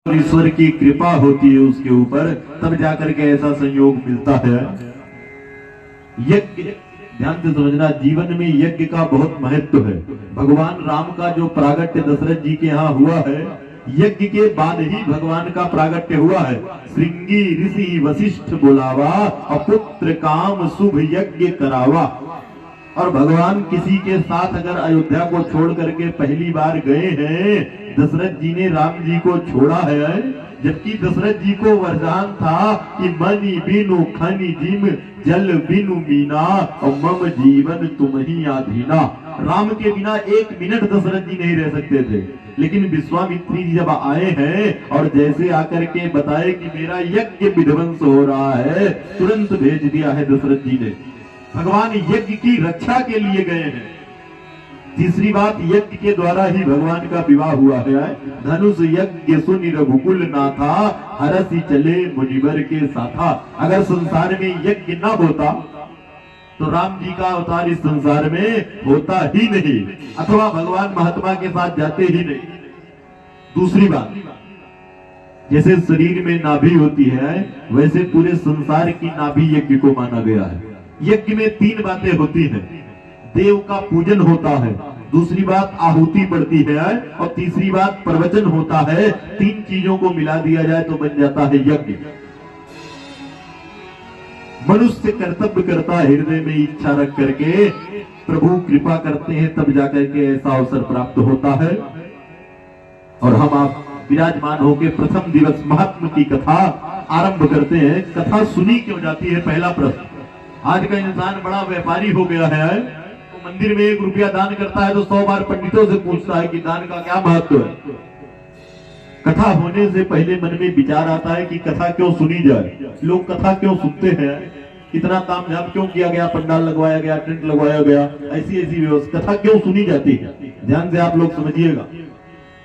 ईश्वर की कृपा होती है उसके ऊपर, तब जाकर के ऐसा संयोग मिलता है। यज्ञ ध्यान से समझना, जीवन में यज्ञ का बहुत महत्व है। भगवान राम का जो प्रागट्य दशरथ जी के यहाँ हुआ है, यज्ञ के बाद ही भगवान का प्रागट्य हुआ है। श्रृंगी ऋषि वशिष्ठ बुलावा, अपुत्र काम शुभ यज्ञ करावा। और भगवान किसी के साथ अगर अयोध्या को छोड़ करके पहली बार गए हैं, दशरथ जी ने राम जी को छोड़ा है, जबकि दशरथ जी को वरदान था कि मनि बिनु खनि जिम जल बिनु मीना और मम जीवन तुम ही आधीना। राम के बिना एक मिनट दशरथ जी नहीं रह सकते थे, लेकिन विश्वामित्री जी जब आए हैं और जैसे आकर के बताए कि मेरा यज्ञ विध्वंस हो रहा है, तुरंत भेज दिया है दशरथ जी ने। भगवान यज्ञ की रक्षा के लिए गए हैं। तीसरी बात, यज्ञ के द्वारा ही भगवान का विवाह हुआ है। धनुष यज्ञ सुनि रघुकुल नाथा, हरसि चले मुनिवर के साथा। अगर संसार में यज्ञ ना होता तो राम जी का अवतार इस संसार में होता ही नहीं, अथवा भगवान महात्मा के साथ जाते ही नहीं। दूसरी बात, जैसे शरीर में नाभि होती है, वैसे पूरे संसार की नाभि यज्ञ को माना गया है। यज्ञ में तीन बातें होती हैं। देव का पूजन होता है, दूसरी बात आहुति पड़ती है, और तीसरी बात प्रवचन होता है। तीन चीजों को मिला दिया जाए तो बन जाता है यज्ञ। मनुष्य कर्तव्य करता हृदय में इच्छा रख करके, प्रभु कृपा करते हैं, तब जाकर के ऐसा अवसर प्राप्त होता है। और हम आप विराजमान होकर प्रथम दिवस महात्मा की कथा आरंभ करते हैं। कथा सुनी क्यों जाती है? पहला प्रश्न। आज का इंसान बड़ा व्यापारी हो गया है, तो मंदिर में 1 रुपया दान करता है तो 100 बार पंडितों से पूछता है कि दान का क्या महत्व है। कथा होने से पहले मन में विचार आता है कि कथा क्यों सुनी जाए, लोग कथा क्यों सुनते हैं, इतना तामझाम क्यों किया गया, पंडाल लगवाया गया, टेंट लगवाया गया, ऐसी व्यवस्था, कथा क्यों सुनी जाती है? ध्यान से आप लोग समझिएगा।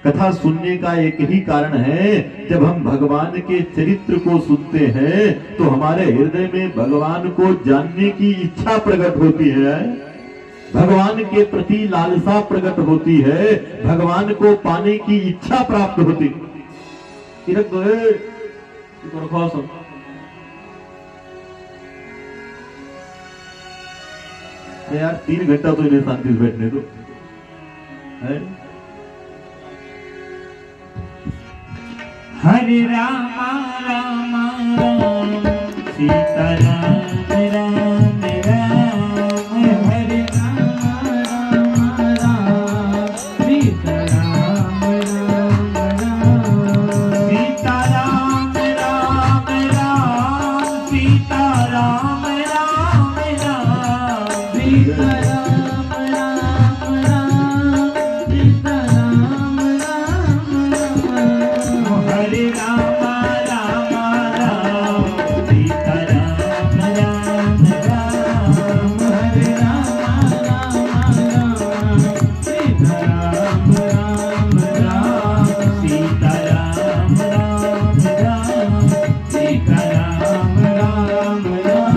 कथा सुनने का एक ही कारण है, जब हम भगवान के चरित्र को सुनते हैं तो हमारे हृदय में भगवान को जानने की इच्छा प्रकट होती है, भगवान के प्रति लालसा प्रकट होती है, भगवान को पाने की इच्छा प्राप्त होती है। यार 3 घंटा तो इन्हें शांति से बैठने दो। हरे राम राम राम सीता राम राम राम, हरे राम राम राम सीता राम राम राम, सीता राम राम राम सीता राम राम राम, सीता राम राम राम सीता राम राम राम, हरे राम राम राम सीता राम राम राम, हरे राम राम राम सीता राम राम राम, सीता राम राम राम सीता राम राम राम।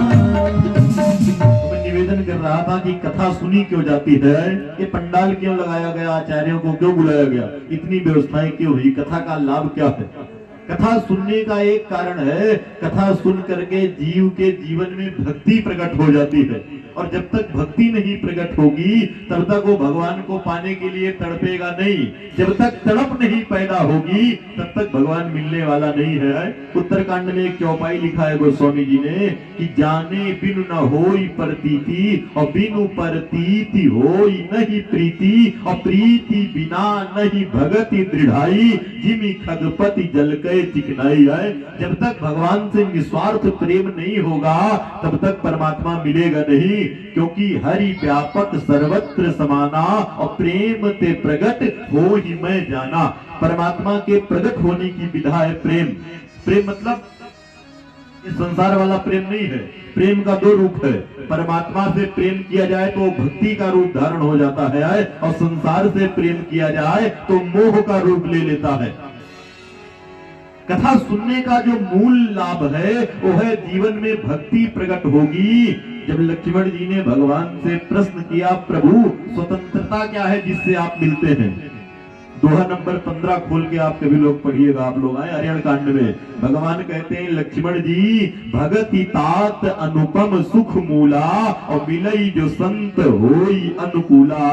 मैं निवेदन कर रहा था कि कथा सुनी क्यों जाती है, ये पंडाल क्यों लगाया गया, आचार्यों को क्यों बुलाया गया, इतनी व्यवस्थाएं क्यों हुई, कथा का लाभ क्या है? कथा सुनने का एक कारण है, कथा सुन करके जीव के जीवन में भक्ति प्रकट हो जाती है, और जब तक भक्ति नहीं प्रकट होगी तब तक वो भगवान को पाने के लिए तड़पेगा नहीं। जब तक तड़प नहीं पैदा होगी तब तक भगवान मिलने वाला नहीं है। उत्तरकांड में एक चौपाई लिखा है गोस्वामी जी ने कि जाने बिनु न होई प्रतीति, और बिनु प्रतीति होई नहीं प्रीति, और प्रीति बिना नहीं भगति दृढ़ाई, जिमि खगपति जल के चिकनाई है। जब तक भगवान से निस्वार्थ प्रेम नहीं होगा तब तक परमात्मा मिलेगा नहीं, क्योंकि हरि व्यापक सर्वत्र समाना, और प्रेम ते प्रगट हो ही मैं जाना। परमात्मा के प्रगट होने की विधा है प्रेम। प्रेम मतलब ये संसार वाला प्रेम नहीं है। प्रेम का 2 रूप है। परमात्मा से प्रेम किया जाए तो भक्ति का रूप धारण हो जाता है, और संसार से प्रेम किया जाए तो मोह का रूप ले लेता है। कथा सुनने का जो मूल लाभ है वो है जीवन में भक्ति प्रकट होगी। जब लक्ष्मण जी ने भगवान से प्रश्न किया, प्रभु स्वतंत्रता क्या है जिससे आप मिलते हैं? दोहा नंबर 15 खोल के आप कभी लोग पढ़िएगा, आप लोग आए अरण्य कांड में। भगवान कहते हैं लक्ष्मण जी, भगति तात अनुपम सुख मूला और मिलई जो संत होई अनुकूला।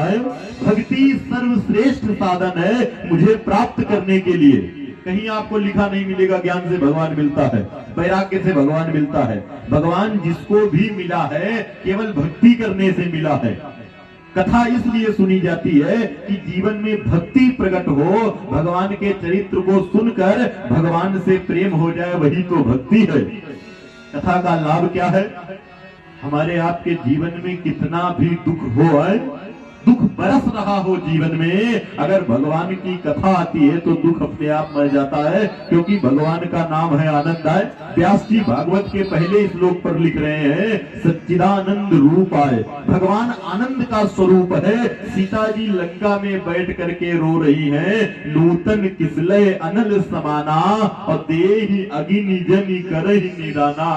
भक्ति सर्वश्रेष्ठ साधन है मुझे प्राप्त करने के लिए। कहीं आपको लिखा नहीं मिलेगा ज्ञान से भगवान मिलता है, वैराग्य से भगवान मिलता है। भगवान जिसको भी मिला है केवल भक्ति करने से मिला है। कथा इसलिए सुनी जाती है कि जीवन में भक्ति प्रकट हो, भगवान के चरित्र को सुनकर भगवान से प्रेम हो जाए, वही तो भक्ति है। कथा का लाभ क्या है? हमारे आपके जीवन में कितना भी दुख हो, दुख बरस रहा हो जीवन में, अगर भगवान की कथा आती है तो दुख अपने आप मर जाता है, क्योंकि भगवान का नाम है आनंद आए। व्यास जी भागवत के पहले श्लोक पर लिख रहे हैं सच्चिदानंद रूप आए। भगवान आनंद का स्वरूप है। सीता जी लंका में बैठ करके रो रही हैं, नूतन किसलय अनल समाना और देहि अग्नि जनि करहि निदाना।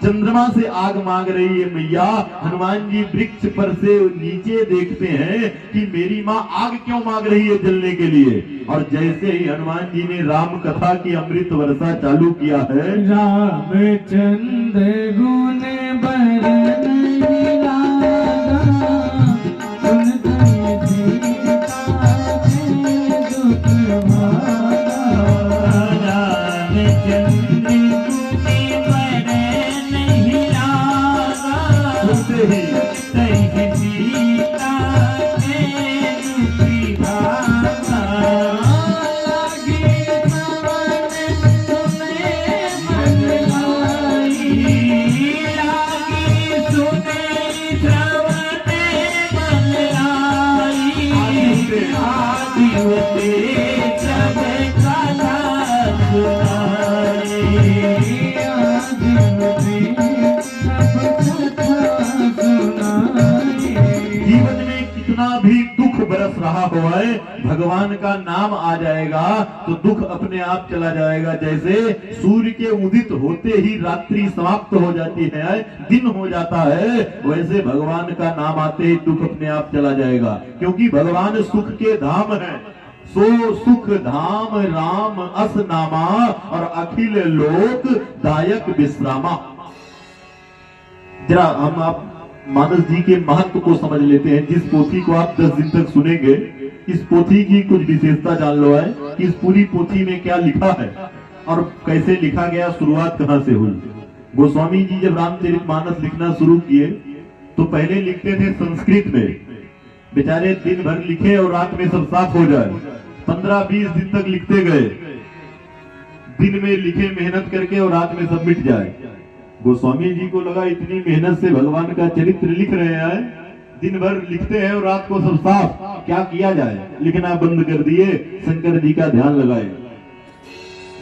चंद्रमा से आग मांग रही है मैया। हनुमान जी वृक्ष पर से नीचे देखते हैं कि मेरी माँ आग क्यों मांग रही है जलने के लिए। और जैसे ही हनुमान जी ने राम कथा की अमृत वर्षा चालू किया है, रामचंद्र गुण बरन बरस रहा हुआ है, भगवान का नाम आ जाएगा तो दुख अपने आप चला जाएगा। जैसे सूर्य के उदित होते ही रात्रि समाप्त हो जाती है, दिन हो जाता है, वैसे भगवान का नाम आते ही दुख अपने आप चला जाएगा। क्योंकि भगवान सुख के धाम है। सो सुख धाम राम अस नामा और अखिल लोक दायक विश्रामा। जरा हम आप मानस जी के महत्व को समझ लेते हैं। जिस पोथी को आप 10 दिन तक सुनेंगे, इस पोथी की कुछ विशेषता जान लो है कि इस पूरी पोथी में क्या लिखा है और कैसे लिखा गया, शुरुआत कहां से हुई। गोस्वामी जी जब रामचरितमानस लिखना शुरू किए तो पहले लिखते थे संस्कृत में। बेचारे दिन भर लिखे और रात में सब साफ हो जाए। 15-20 दिन तक लिखते गए, दिन में लिखे मेहनत करके और रात में सब मिट जाए। गोस्वामी जी को लगा इतनी मेहनत से भगवान का चरित्र लिख रहे हैं, दिन भर लिखते हैं और रात को सब साफ, क्या किया जाए। लिखना बंद कर दिए, शंकर जी का ध्यान लगाए।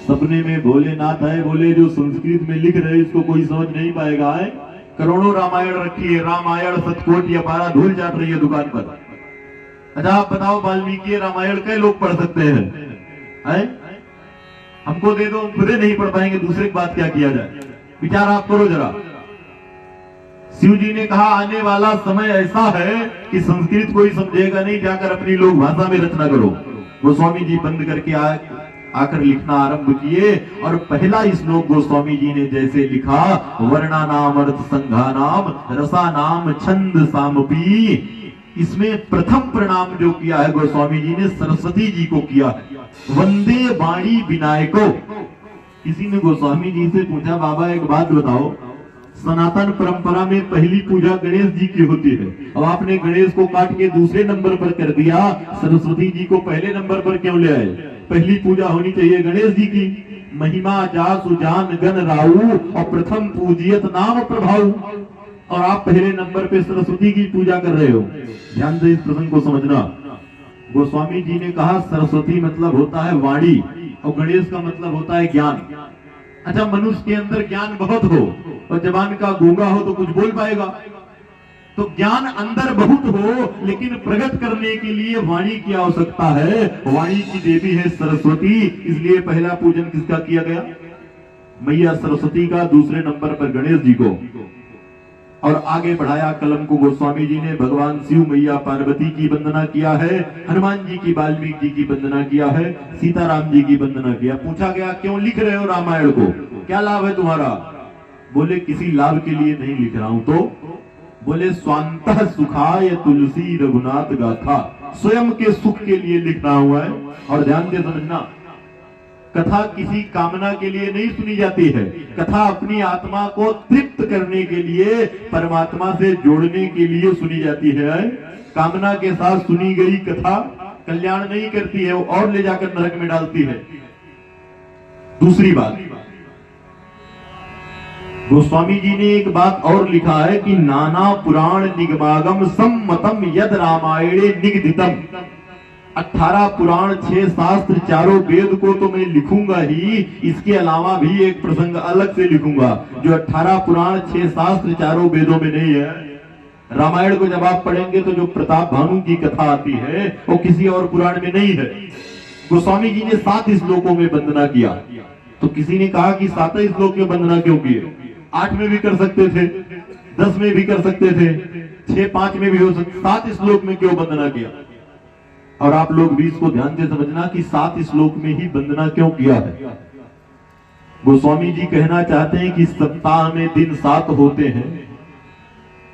सपने में भोलेनाथ आए, बोले जो संस्कृत में लिख रहे इसको कोई समझ नहीं पाएगा है। करोड़ों रामायण रखी है, रामायण सतकोट या पारा धूल चाट रही है दुकान पर। अच्छा आप बताओ वाल्मीकि रामायण कई लोग पढ़ सकते हैं? हमको दे दो, हम खुदे नहीं पढ़ पाएंगे, दूसरे की बात क्या किया जाए। विचार आप करो जरा। शिव जी ने कहा आने वाला समय ऐसा है कि संस्कृत कोई समझेगा नहीं, जाकर अपनी लोक भाषा में रचना करो। गोस्वामी जी बंद करके आकर लिखना आरंभ किए और पहला श्लोक गोस्वामी जी ने जैसे लिखा, वर्णा नाम अर्थ संघा नाम रसा नाम छंद सामपी। इसमें प्रथम प्रणाम जो किया है गोस्वामी जी ने सरस्वती जी को किया है। वंदे वाणी विनायको। किसी ने गोस्वामी जी से पूछा, बाबा एक बात बताओ, सनातन परंपरा में पहली पूजा गणेश जी की होती है, अब आपने गणेश को काट के दूसरे नंबर पर कर दिया, सरस्वती जी को पहले नंबर पर क्यों ले आए? पहली पूजा होनी चाहिए गणेश जी की। महिमा जासु जान गण राऊ और प्रथम पूजियत नाम प्रभाऊ, और आप पहले नंबर पे सरस्वती की पूजा कर रहे हो। ध्यान से इस प्रसंग को समझना। गोस्वामी जी ने कहा सरस्वती मतलब होता है वाणी और गणेश का मतलब होता है ज्ञान। अच्छा मनुष्य के अंदर ज्ञान बहुत हो और जबान का गूंगा हो तो कुछ बोल पाएगा, तो ज्ञान अंदर बहुत हो लेकिन प्रकट करने के लिए वाणी की आवश्यकता है। वाणी की देवी है सरस्वती, इसलिए पहला पूजन किसका किया गया? मैया सरस्वती का, दूसरे नंबर पर गणेश जी को। और आगे बढ़ाया कलम को गोस्वामी जी ने। भगवान शिव मैया पार्वती की वंदना किया है, हनुमान जी की, वाल्मीकि जी की वंदना किया है, सीताराम जी की वंदना किया। पूछा गया क्यों लिख रहे हो रामायण को, क्या लाभ है तुम्हारा? बोले किसी लाभ के लिए नहीं लिख रहा हूं। तो बोले स्वांतः सुखाय तुलसी रघुनाथ गाथा, स्वयं के सुख के लिए लिख रहा हुआ है। और ध्यान दे समझना, कथा किसी कामना के लिए नहीं सुनी जाती है, कथा अपनी आत्मा को तृप्त करने के लिए, परमात्मा से जोड़ने के लिए सुनी जाती है। कामना के साथ सुनी गई कथा कल्याण नहीं करती है, वो और ले जाकर नरक में डालती है। दूसरी बात, गोस्वामी जी ने एक बात और लिखा है कि नाना पुराण निगमागम सम्मतम यद रामायणे निगदितम। 18 पुराण, 6 शास्त्र, चारों वेद को तो मैं लिखूंगा ही, इसके अलावा भी एक प्रसंग अलग से लिखूंगा जो 18 पुराण, 6 शास्त्र, चारों वेदों में नहीं है। रामायण को जब आप पढ़ेंगे तो जो प्रताप भानु की कथा आती है वो किसी और पुराण में नहीं है। गोस्वामी जी ने 7 श्लोकों में वंदना किया। तो किसी ने कहा कि 7 श्लोक में वंदना क्यों किए? 8 में भी कर सकते थे, 10 में भी कर सकते थे, 6, 5 में भी हो सकते, 7 श्लोक में क्यों वंदना किया? और आप लोग भी इसको ध्यान से समझना कि 7 श्लोक में ही वंदना क्यों किया है। गोस्वामी जी कहना चाहते हैं कि सप्ताह में दिन 7 होते हैं।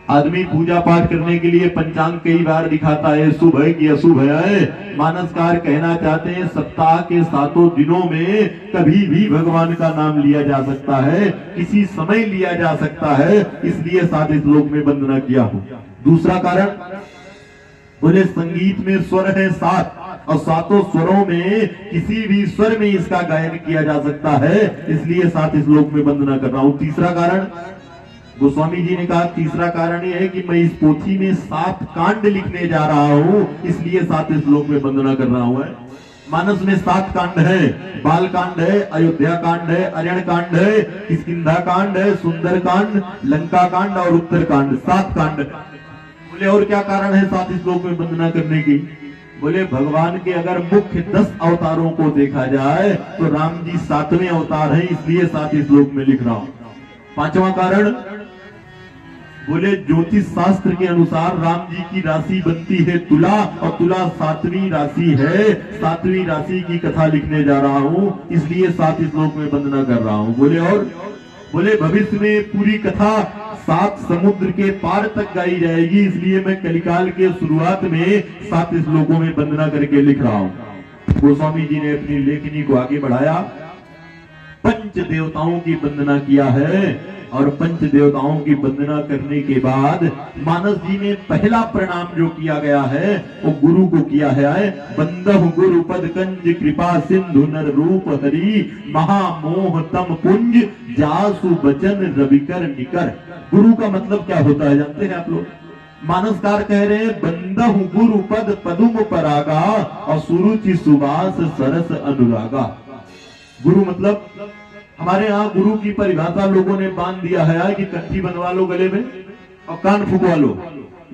आदमी पूजा पाठ करने के लिए पंचांग कई बार दिखाता है, शुभ है कि अशुभ है। मानसकार कहना चाहते हैं सप्ताह के 7 दिनों में कभी भी भगवान का नाम लिया जा सकता है, किसी समय लिया जा सकता है, इसलिए 7 श्लोक में वंदना किया हूं। दूसरा कारण, बोले संगीत में स्वर है 7 और 7 स्वरों में किसी भी स्वर में इसका गायन किया जा सकता है, इसलिए 7 श्लोक में वंदना कर रहा हूं। तीसरा कारण, गोस्वामी जी ने कहा तीसरा कारण यह है कि मैं इस पोथी में 7 कांड लिखने जा रहा हूं, इसलिए 7 श्लोक में वंदना कर रहा हूं। मानस में 7 कांड है, बाल कांड है, अयोध्या कांड है, अरण्य कांड है, किष्किंधा कांड है, सुंदर कांड, लंका कांड और उत्तर कांड, 7 कांड। बोले और क्या कारण है 7 श्लोक में वंदना करने की? बोले भगवान के अगर मुख्य 10 अवतारों को देखा जाए तो राम जी 7वें अवतार है, इसलिए 7 श्लोक में लिख रहा हूं। पांचवा कारण, बोले ज्योतिष शास्त्र के अनुसार राम जी की राशि बनती है तुला और तुला 7वीं राशि है, 7वीं राशि की कथा लिखने जा रहा हूं, इसलिए 7 श्लोक में वंदना कर रहा हूं। बोले और, बोले भविष्य में पूरी कथा 7 समुद्र के पार तक गाई जाएगी, इसलिए मैं कलिकाल के शुरुआत में 7 श्लोकों में वंदना करके लिख रहा हूं। गोस्वामी जी ने अपनी लेखनी को आगे बढ़ाया, पंच देवताओं की वंदना किया है और पंच देवताओं की वंदना करने के बाद मानस जी में पहला प्रणाम जो किया गया है वो गुरु को किया है। बंदहु गुरु पद कंज कृपा सिंधु नर रूप हरि, महामोह तम पुंज जासु बचन रविकर निकर। गुरु का मतलब क्या होता है जानते हैं आप लोग? मानसकार कह रहे हैं बंदहु गुरु पद पदुम परागा और सुरुचि सुबास सरस अनुरागा। गुरु मतलब हमारे यहाँ गुरु की परिभाषा लोगों ने बांध दिया है कि कंठी बनवा लो गले में और कान फुकवा लो,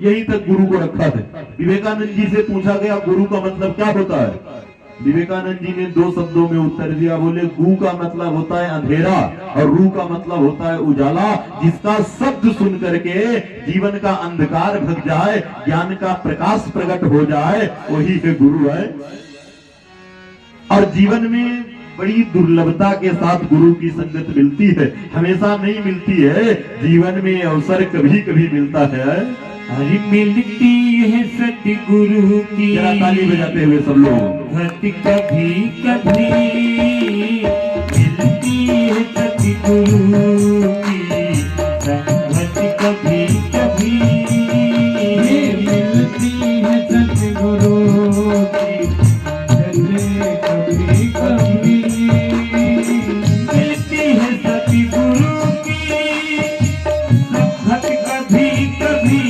यही तक गुरु को रखा है। विवेकानंद जी से पूछा गया गुरु का मतलब क्या होता है? विवेकानंद जी ने 2 शब्दों में उत्तर दिया, बोले गु का मतलब होता है अंधेरा और रू का मतलब होता है उजाला। जिसका शब्द सुन करके जीवन का अंधकार भग जाए, ज्ञान का प्रकाश प्रकट हो जाए, वही है गुरु है। और जीवन में बड़ी दुर्लभता के साथ गुरु की संगत मिलती है, हमेशा नहीं मिलती है, जीवन में अवसर कभी कभी मिलता है। अरे मिलती है सतगुरु की, जरा ताली बजाते हुए सब लोग, कभी कभी मिलती है सतगुरु की, कभी कभी मिलती है सतगुरु की, कभी कभी मिलती है सतगुरु की, संगत कभी कभी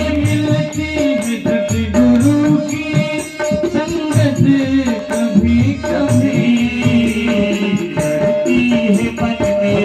मिलती है सतगुरु की, संगत कभी कभी करती है मन में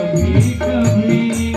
कभी कभी